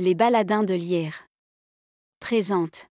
Les Baladins de Lierre présente.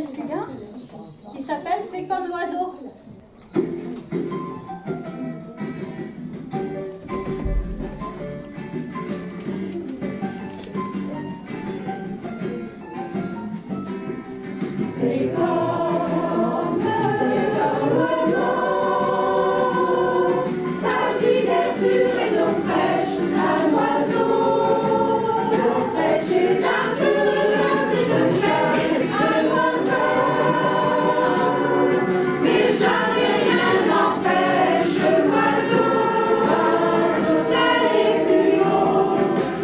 Daniel Fugain qui s'appelle « Fais comme l'oiseau ». Fais comme l'oiseau, sa vie d'air pur et d'eau fraîche, un oiseau. D'eau fraîche et d'arc de chasse et de chasse, un oiseau. Mais jamais rien n'empêche l'oiseau d'aller plus haut.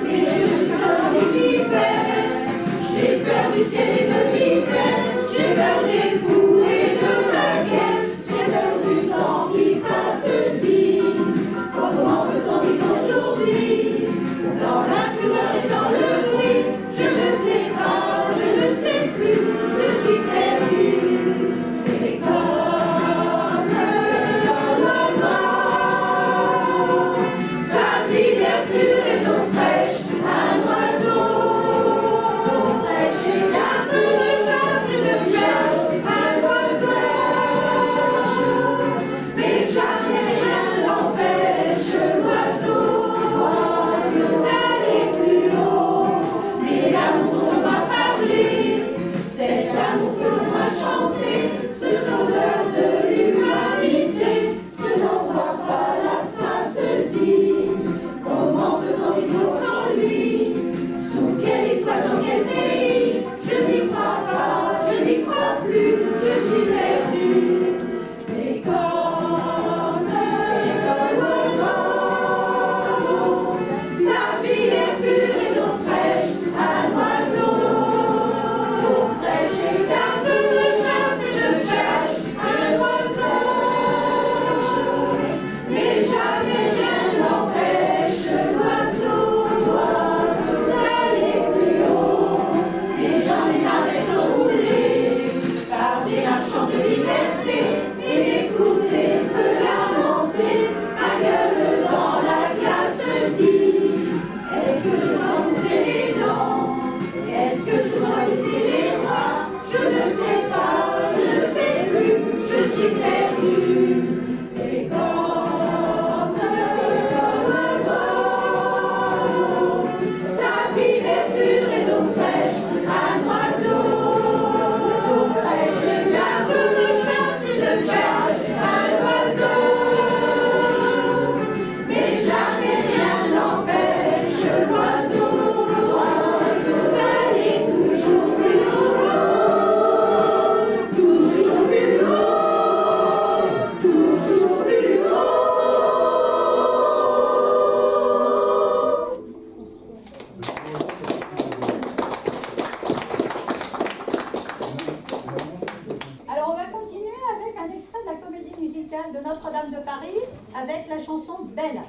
Mais je suis seul et l'hiver, j'ai peur du ciel et de l'hiver. J'ai peur des fous et de la guerre, j'ai peur du temps qui passe vite. Comment peut-on vivre aujourd'hui, dans la fureur et dans le bruit? Je ne sais pas, je ne sais plus, je suis perdue. C'est comme l'oiseau, sa vie d'air pur et d'eau fraîche, un oiseau. D'eau fraîche et d'arc de chasse et de chasse, un oiseau. Mais jamais rien n'empêche l'oiseau d'aller plus haut. Mais l'amour dont on m'a parlé, cet amour que l'on m'a chanté, ce sauveur de l'humanité, je n'en vois pas la face digne. Comment peut-on vivre sans lui? Sous quelle étoile, dans quel pays? Je n'y crois pas, je n'y crois plus, je suis perdue. Et comme l'oiseau, sa vie est pure et d'eau fraîche, un oiseau. D'eau fraîche et d'arc de chasse et de chasse, un oiseau. Mais jamais rien n'empêche l'oiseau d'aller plus haut. Et j'en ai marre d'être roulé par des marchands de liberté et d'écouter cela monter ma gueule dans la glace dit. Est-ce que je dois montrer les dents? Est-ce que je dois baisser les bras? Je ne sais pas, je ne sais plus, je suis perdue. Et comme l'oiseau, sa vie est pure et d'eau fraîche, un oiseau. D'eau fraîche et d'arc de chasse et de chasse, un oiseau. Mais jamais rien n'empêche l'oiseau d'aller toujours plus haut, toujours plus haut, toujours plus haut. Alors on va continuer avec un extrait de la comédie musicale de Notre-Dame de Paris avec la chanson Belle.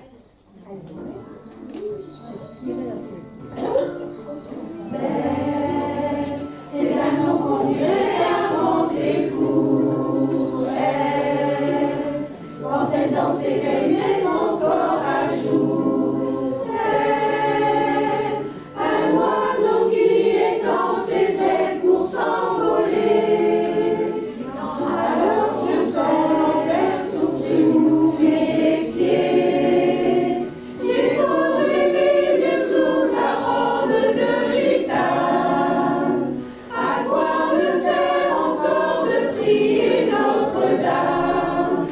C'est un nom qu'on dirait inventé pour elle. Quand elle dansait, qu'elle met son corps à jour. Elle, un oiseau qui étend ses ailes pour s'envoler. Alors je sens l'enfer sous mes pieds. J'ai posé mes yeux sous sa robe de gitane. À quoi me sert encore de prier Notre-Dame?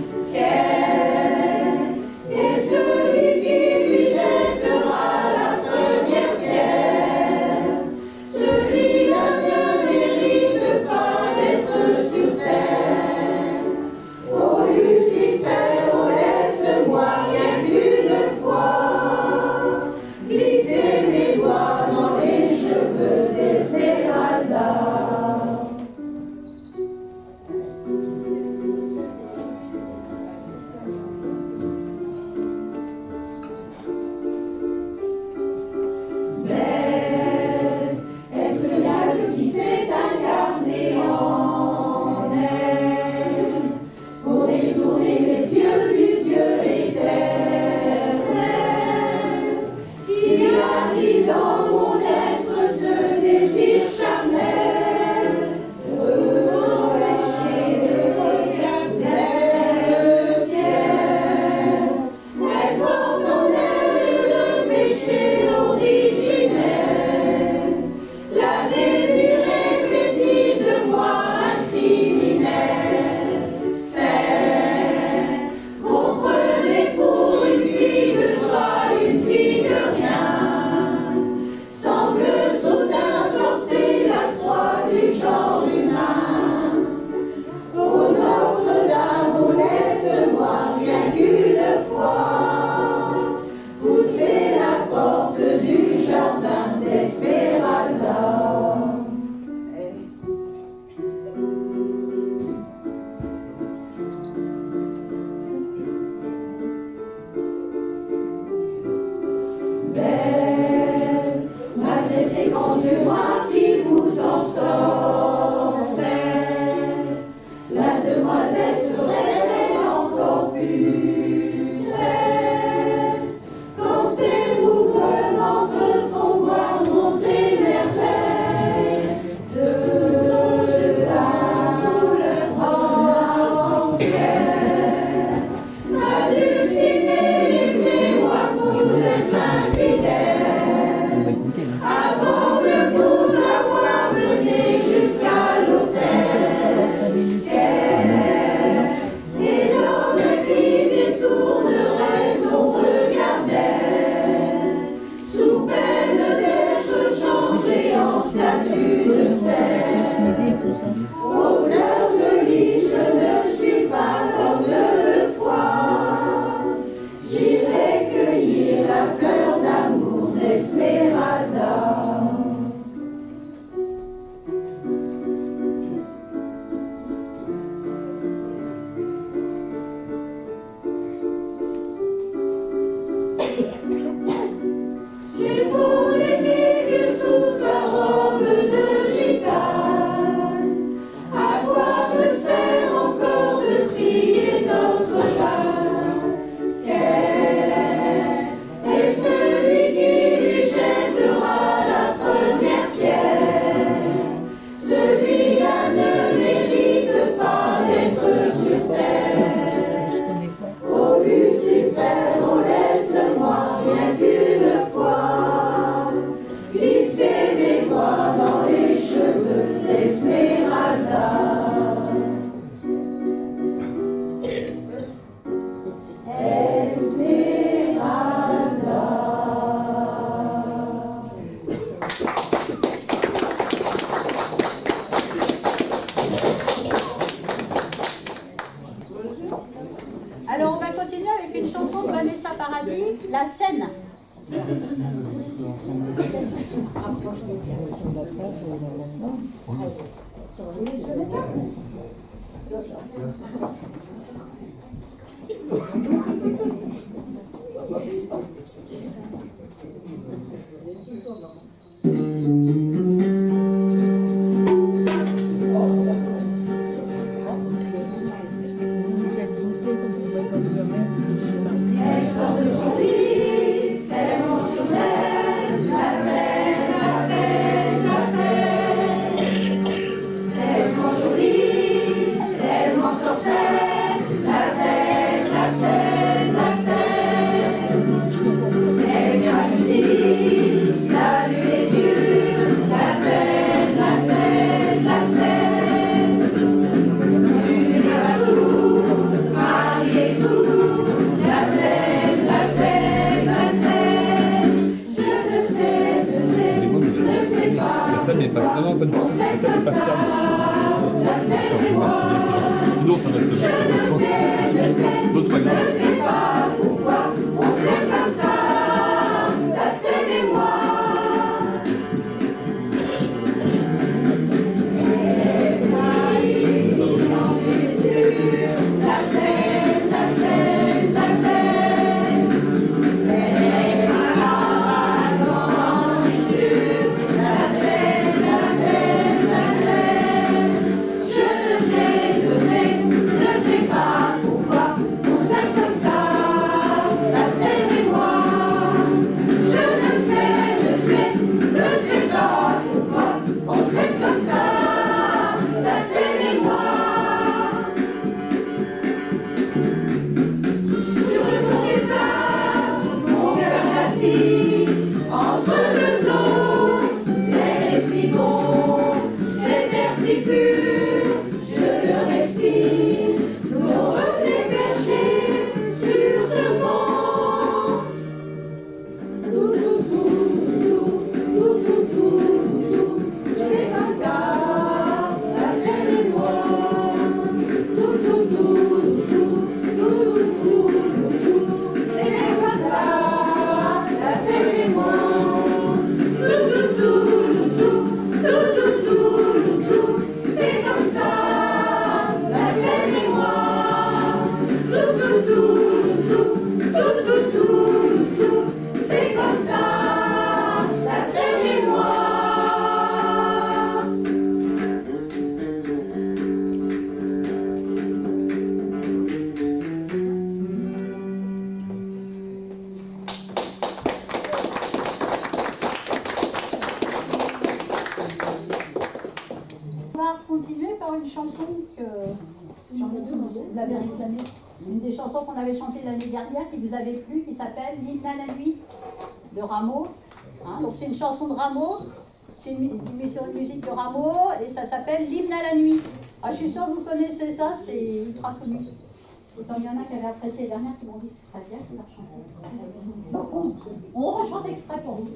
belle, malgré ces grands yeux noirs qui vous ensorcellent. La demoiselle serait-elle encore plus celle quand ces mouvements me font voir monts et merveilles de la couleur ancienne. Ma Dulcinée, laissez-moi vous être infidèle avant de vous avoir mené jusqu'à l'autel. Énorme qui détournerait son regard d'elle, sous peine d'être changé en statue de sel. Aux fleurs jolies, je ne suis pas comme de foi. J'irai cueillir la fleur d'amour, l'Esmeralda. J'ai posé mes yeux sous sa robe de gitane. À quoi me sert encore de prier Notre-Dame? Quel est celui qui lui jettera la première pierre? Celui-là ne mérite pas d'être sur terre. Oh Lucifer, oh laisse-moi bien qu'une fois glisser mes doigts dans les cheveux d'Esmeralda. Esmeralda. Alors on va continuer avec une chanson de Vanessa Paradis, La Seine. Elle sort de son lit, elle monte sur l'aile, la Seine, la Seine, la Seine. Tellement jolie, tellement sorcière, la Seine, la Seine, la Seine. chanson que vous l'avez réclamée. Une des chansons qu'on avait chantées l'année dernière, qui vous avait plu, qui s'appelle L'hymne à la nuit de Rameau. Hein, donc c'est une chanson de Rameau, c'est une musique de Rameau, et ça s'appelle L'hymne à la nuit. Ah, je suis sûre que vous connaissez ça, c'est ultra connu. Autant il y en a qui avaient apprécié les dernières qui m'ont dit que ce serait bien de la chanter. Donc on rechante exprès pour vous.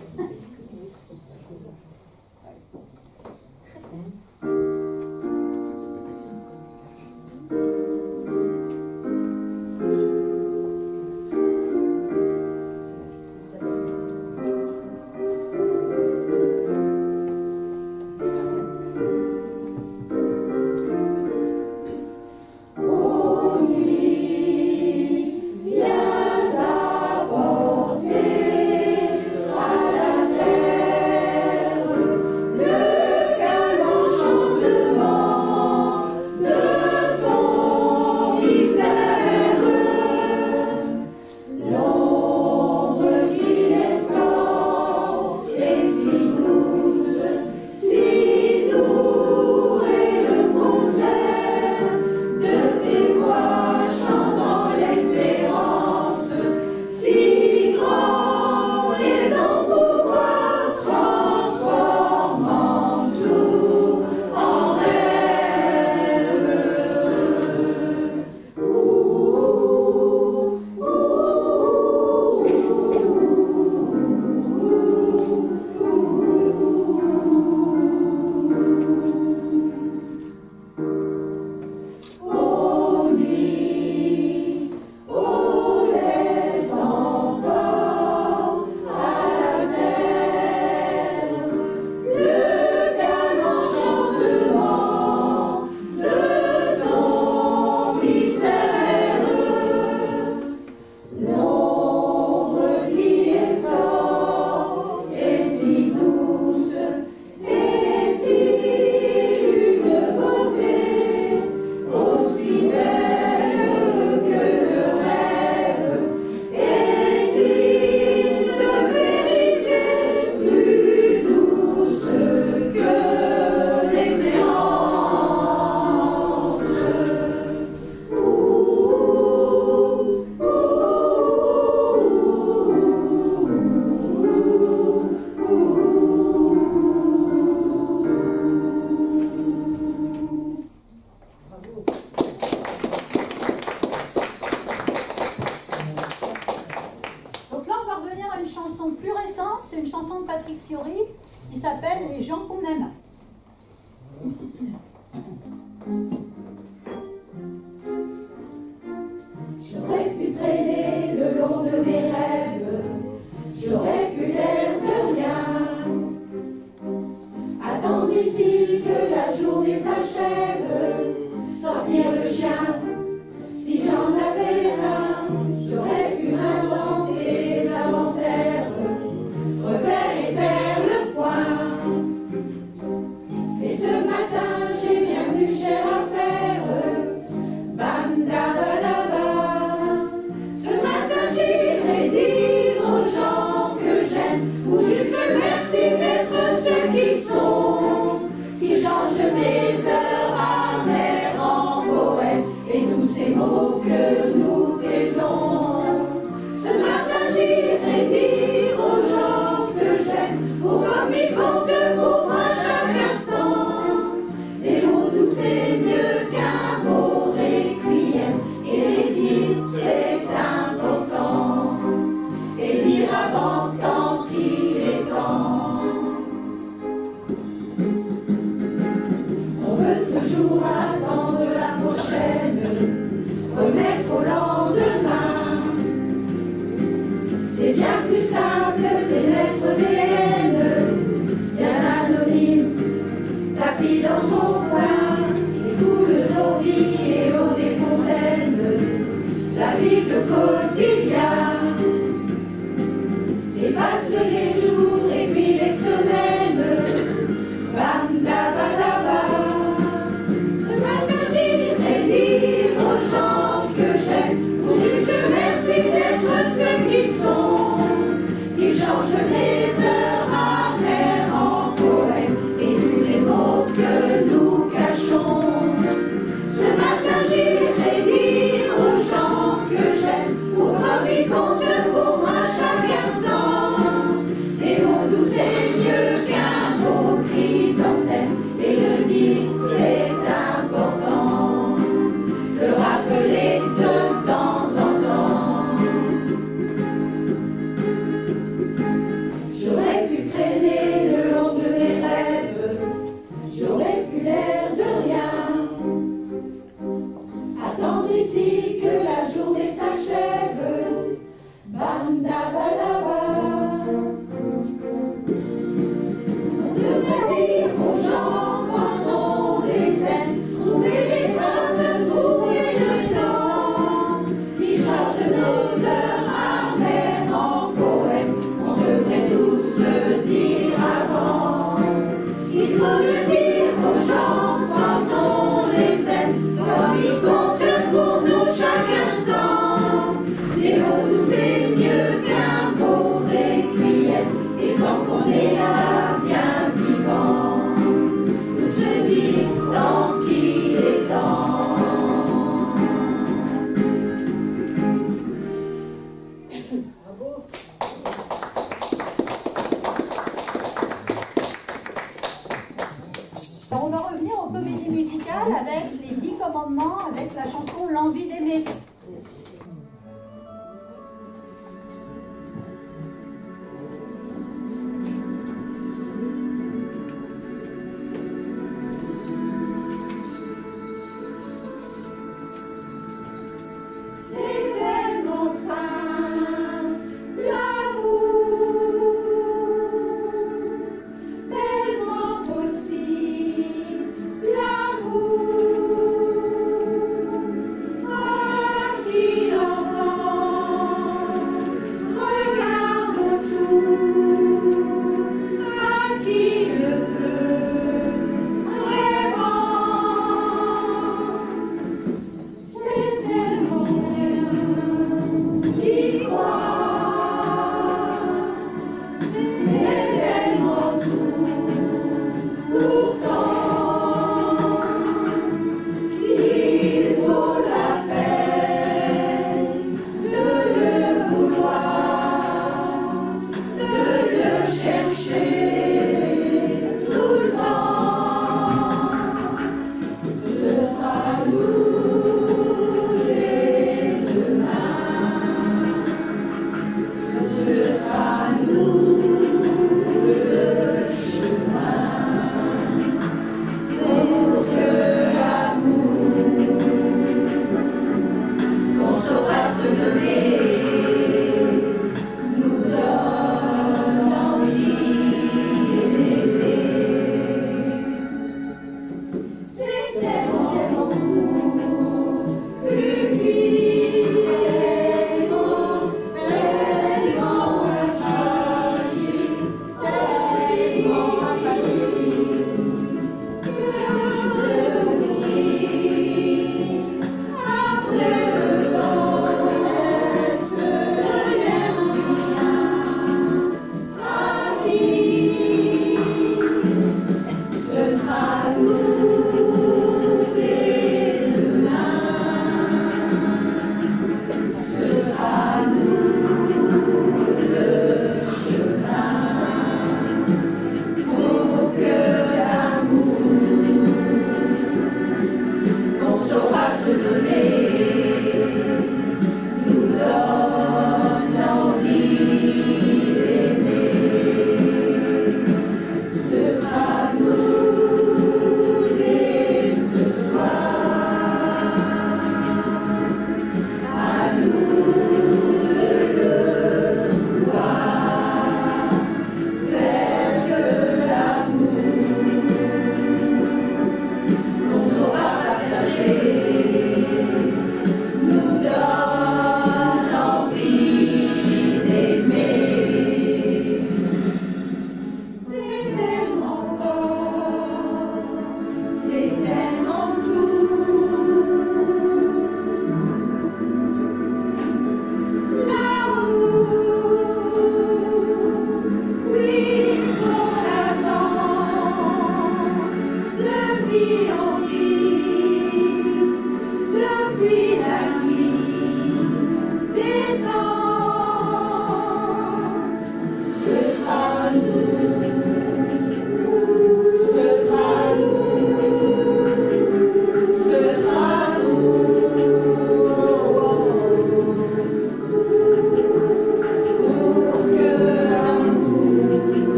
Que nous cachons.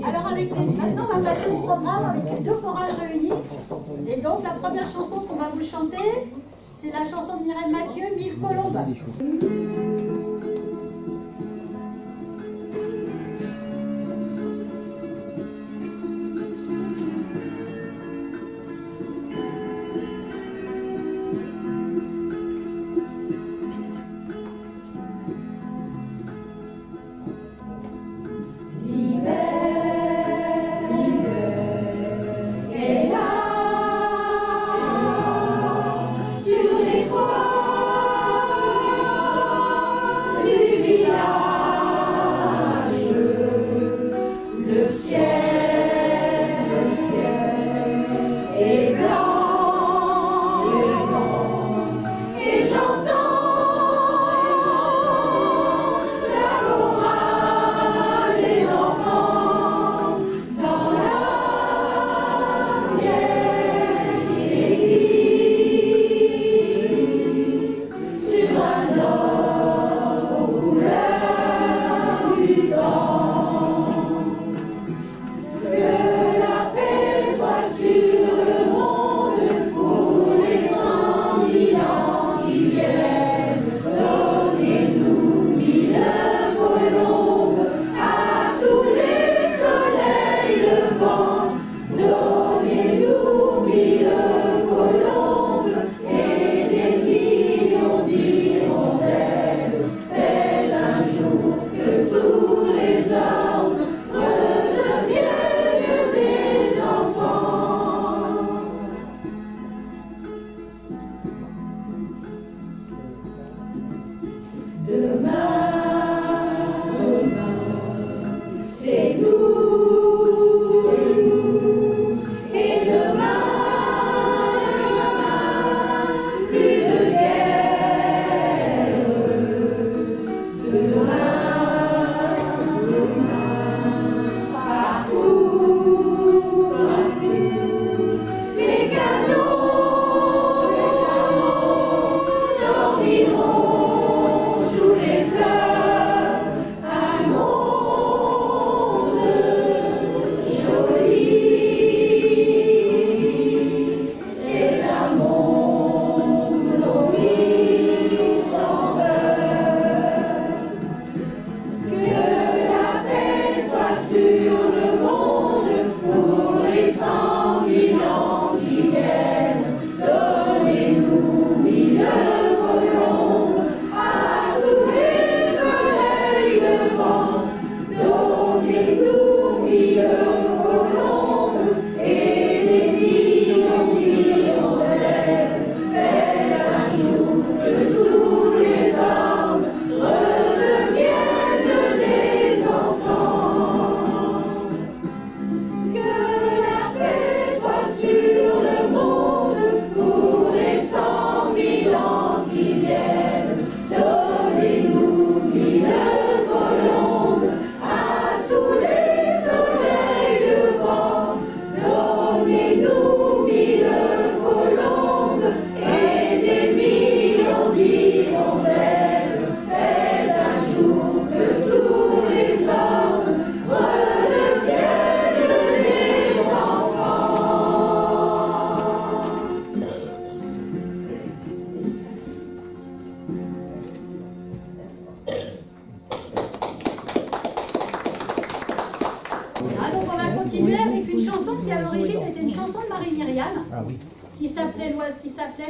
Alors maintenant on va passer au programme avec les deux chorales réunis. Et donc la première chanson qu'on va vous chanter, c'est la chanson de Mireille Mathieu, Mille Colombes.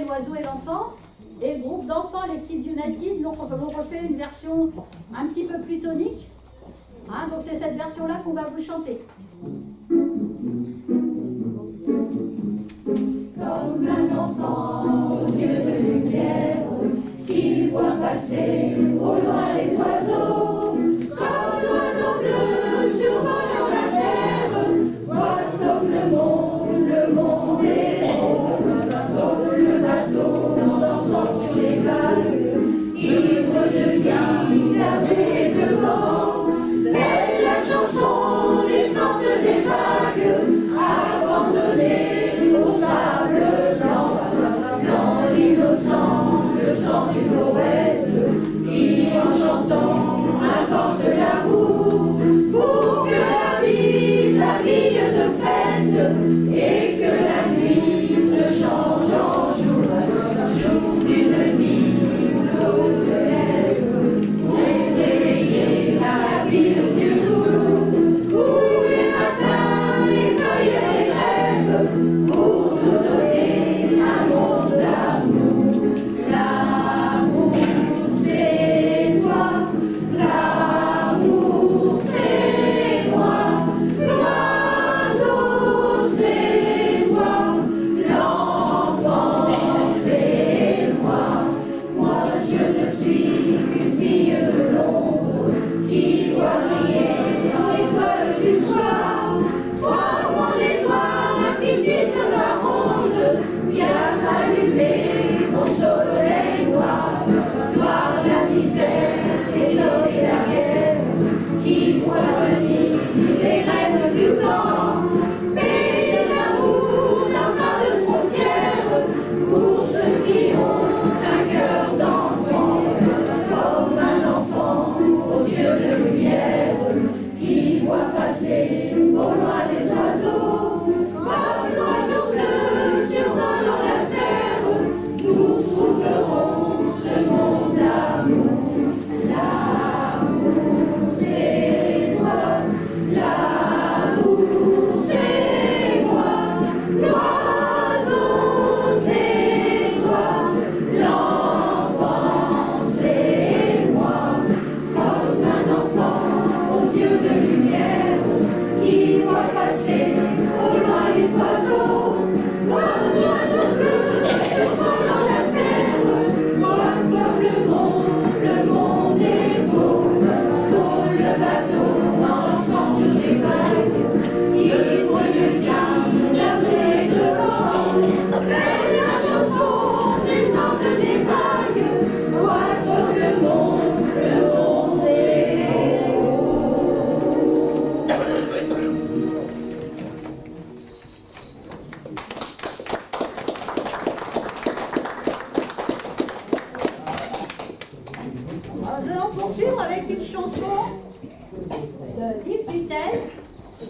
L'oiseau et l'enfant, et le groupe d'enfants, les Kids United, l'ont refait une version un petit peu plus tonique. Hein, donc c'est cette version-là qu'on va vous chanter. Comme un enfant aux yeux de lumière, qui voit passer au loin les oiseaux, comme l'oiseau bleu survolant la terre, voit comme le monde est beau. Le bateau dansant sur les vagues, ivre de vie, gardé de vent. Belle la chanson descente des vagues, abandonnée au sable blanc, blanc d'innocent, le sang du poète qui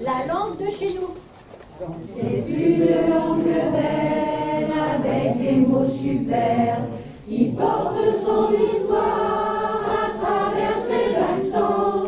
La langue de chez nous. C'est une langue belle avec des mots super qui porte son histoire à travers ses accents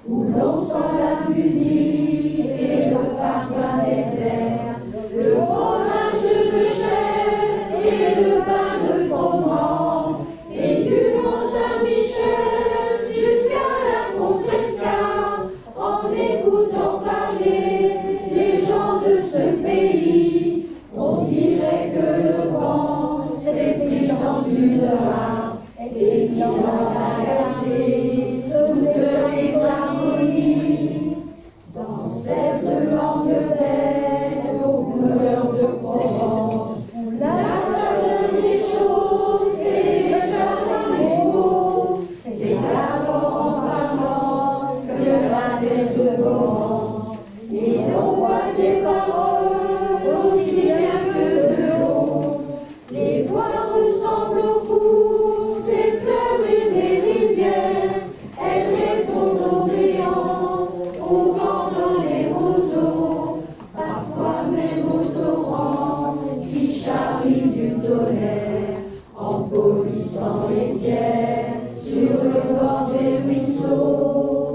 où l'on sent la musique et le parfum des airs, le fromage de chèvre et le pain de froment et du Mont-Saint-Michel jusqu'à la Contrescarpe en écoutant parler les gens de ce pays, on dirait que le vent s'est pris dans une harpe et qu'il en a gardé toutes les harmonies. Dans cette langue belle aux couleurs de Provence, la saveur des choses et déjà dans les mots, c'est d'abord en parlant que la terre de commence. Et l'on voit des paroles aussi bien que de l'eau. Les voix ressemblent au cours des fleuves et des rivières. Elles répondent aux brillants, au vent dans les roseaux, parfois même aux torrents qui charrient du tonnerre, en polissant les pierres sur le bord des ruisseaux.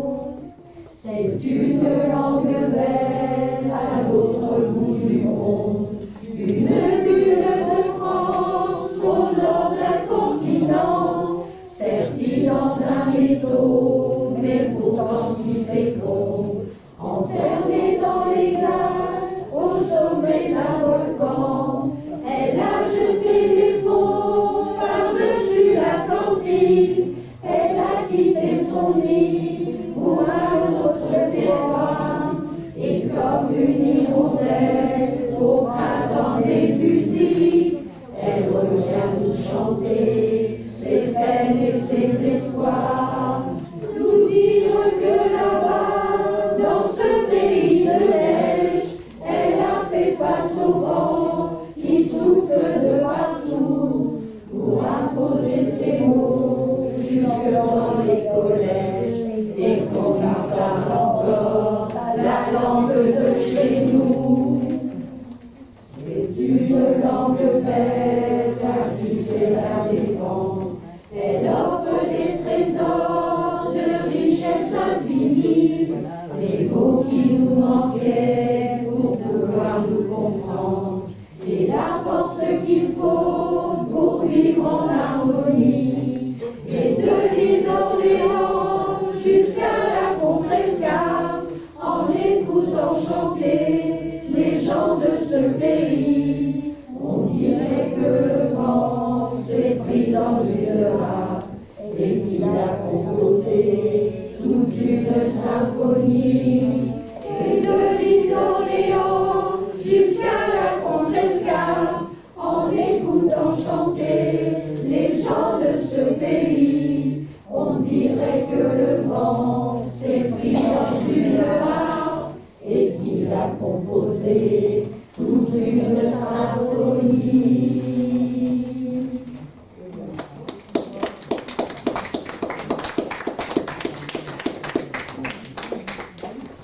C'est une langue belle à l'autre bout du monde, une bulle de France au nord d'un continent, sertie dans un métaux, mais pourtant si fécond, enfermée dans les glaces au sommet d'un volcan. Elle a jeté les ponts par-dessus l'Atlantique, elle a quitté son nid pour un autre terroir, et comme une hirondelle au printemps des musiques, elle revient nous chanter ses peines et ses espoirs, nous dire que là-bas, dans ce pays de neige, elle a fait face au vent qui souffle de partout pour imposer ses mots jusque dans les collèges, et qu'on parle encore la langue de chez nous. C'est une langue belle à qui c'est la défendre. Elle offre des trésors de richesse infinie, les mots qui nous manquaient pour pouvoir nous comprendre, et la force qu'il faut pour vivre en harmonie. Et de l'île d'Orléans jusqu'à la Contrescarpe, en écoutant chanter les gens de ce pays, on dirait que le vent s'est pris dans une harpe et qu'il a composé toute une symphonie. Et de l'île d'Orléans jusqu'à la Contrescarpe, en écoutant chanter les gens de ce pays, on dirait que le vent s'est pris dans une harpe et qu'il a composé toute une symphonie.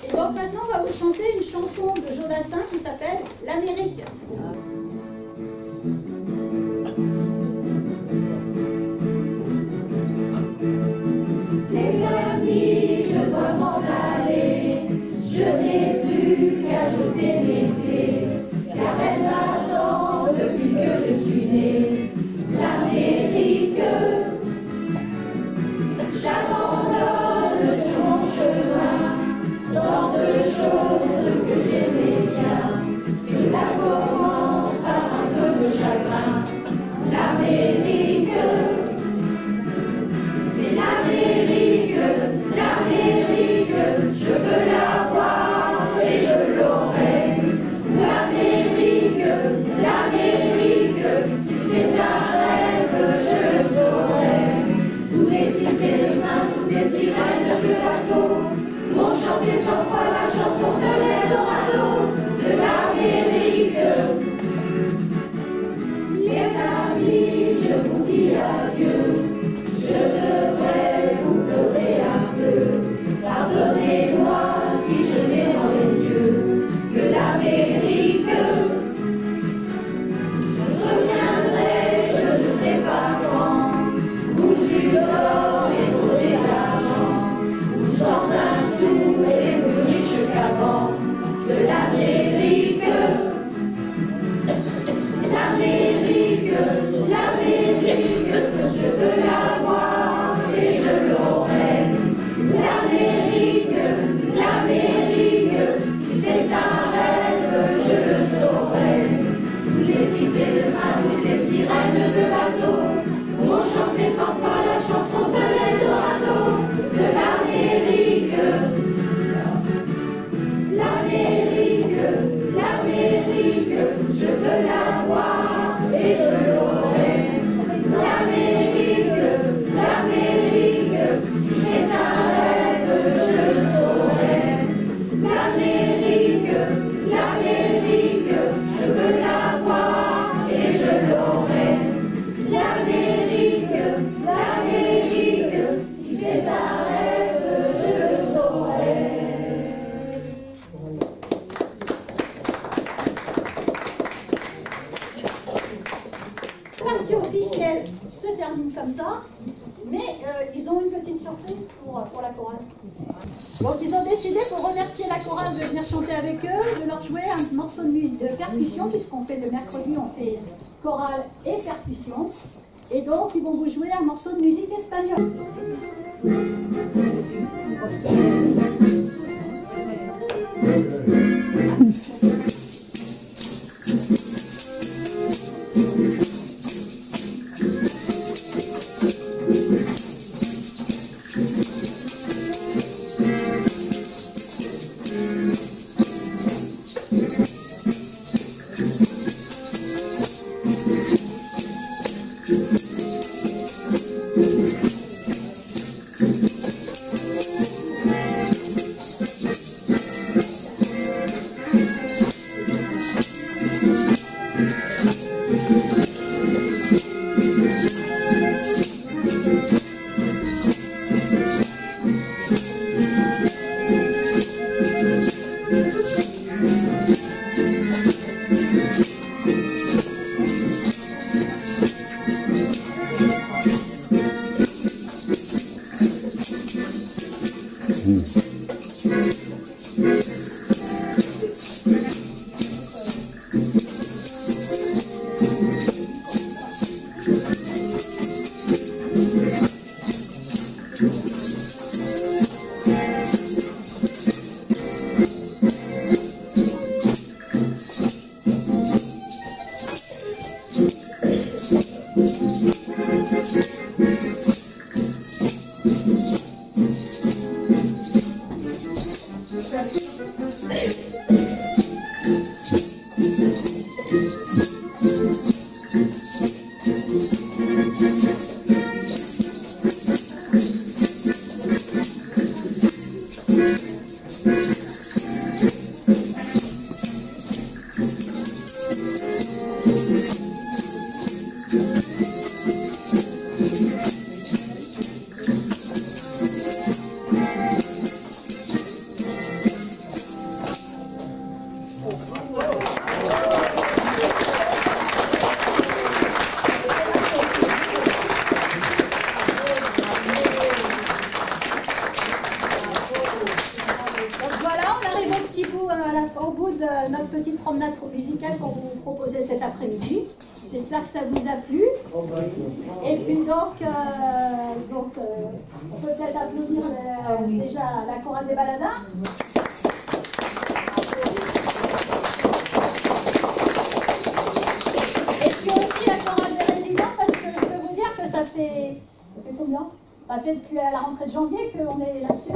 Et donc maintenant, on va vous chanter une chanson de Jodassin qui s'appelle L'Amérique. Les amis, je dois m'en aller, je n'ai plus qu'à jeter mes clés, car elle m'attend depuis que je suis née. L'Amérique, j'abandonne sur mon chemin tant de choses que j'aimais bien. Cela commence par un peu de chagrin. L'Amérique, mais l'Amérique, l'Amérique, je veux la voir et je l'aurai. officielle se termine comme ça, mais ils ont une petite surprise pour la chorale. Donc ils ont décidé, pour remercier la chorale, de venir chanter avec eux, de leur jouer un morceau de percussion, puisqu'on fait le mercredi, on fait chorale et percussion. Et donc ils vont vous jouer un morceau de musique espagnole. Au bout de notre petite promenade musicale qu'on vous proposait cet après-midi. J'espère que ça vous a plu. Et puis donc, on peut peut-être applaudir déjà la chorale des baladins. Et puis aussi la chorale des résidents, parce que je peux vous dire que ça fait combien? Ça fait depuis la rentrée de janvier qu'on est là-dessus.